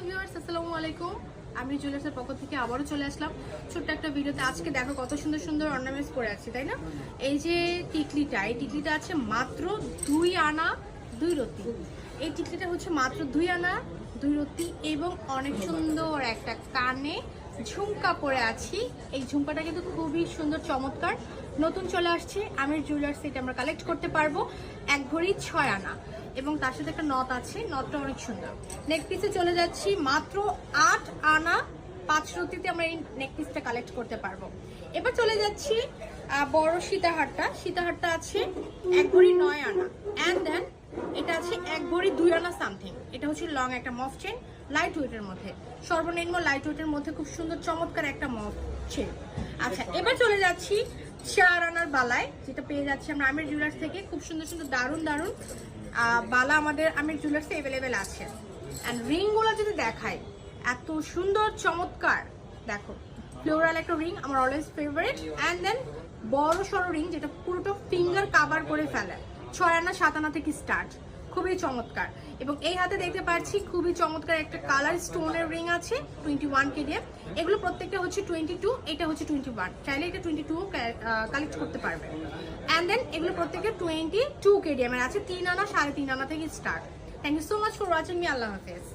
Viewers, আসসালামু আলাইকুম। আমি জুয়েলার্সের পক্ষ থেকে আবারও চলে আসলাম ছোট্ট একটা ভিডিওতে। আজকে দেখো কত সুন্দর সুন্দর অর্নামেন্টস পরে আছি, তাই না? এই যে টিকলিটা, এই টিকলিটা আছে মাত্র 2 আনা 2 রতি। এই টিকলিটা হচ্ছে মাত্র 2 আনা 2 রতি এবং অনেক সুন্দর একটা কানে ঝুমকা পরে আছি। এই ঝুমকাটা কিন্তু খুবই সুন্দর, চমৎকার, নতুন চলে আসছে আমির জুয়েলার্স। এটা আমরা কালেক্ট করতে পারবো 1 ভরি 6 আনা এবং তার সাথে একটা নথ আছে, নথটা অনেক সুন্দর। নেক পিসে চলে যাচ্ছি মাত্র 8 আনা 5 রতিতে আমরা এই নেক পিসটা কালেক্ট করতে পারবো। এবার চলে যাচ্ছি বড় সীতাহারটা আছে 1 ভরি 9 আনা অ্যান্ড দেন এটা আছে 1 ভরি 2 আনা সামথিং। এটা হচ্ছে লং একটা মফ চেন, লাইট ওয়েটের মধ্যে, সর্বনিম্ন লাইট ওয়েটের মধ্যে খুব সুন্দর চমৎকার একটা মফ চেন। আচ্ছা, এবার চলে যাচ্ছি 4 আনার বালায়, যেটা পেয়ে যাচ্ছি আমরা আমির জুয়েলার্স থেকে। খুব সুন্দর সুন্দর দারুণ দারুণ বালা আমাদের আমির জুয়েলার্সে অ্যাভেলেবেল আছে। অ্যান্ড রিংগুলো যদি দেখায়, এত সুন্দর চমৎকার, দেখো ফ্লোরাল একটা রিং আমার অলওয়েজ ফেভারিট। অ্যান্ড দেন বড় সড়ো রিং, যেটা পুরোটা ফিঙ্গার কাভার করে ফেলে, 6 আনা 7 আনা থেকে স্টার্ট, খুবই চমৎকার। এবং এই হাতে দেখতে পাচ্ছি খুবই চমৎকার একটা কালার স্টোনের রিং আছে 21 কেডিএম। এগুলো প্রত্যেকটা হচ্ছে 22, এটা হচ্ছে 21, চাইলে এটা 22 কালেক্ট করতে পারবে। অ্যান্ড দেন এগুলো প্রত্যেকটা 22 কেডিএম এর আছে, 3 আনা 3.5 আনা থেকে start. Thank you so much for watching me. আল্লাহ হাফেজ।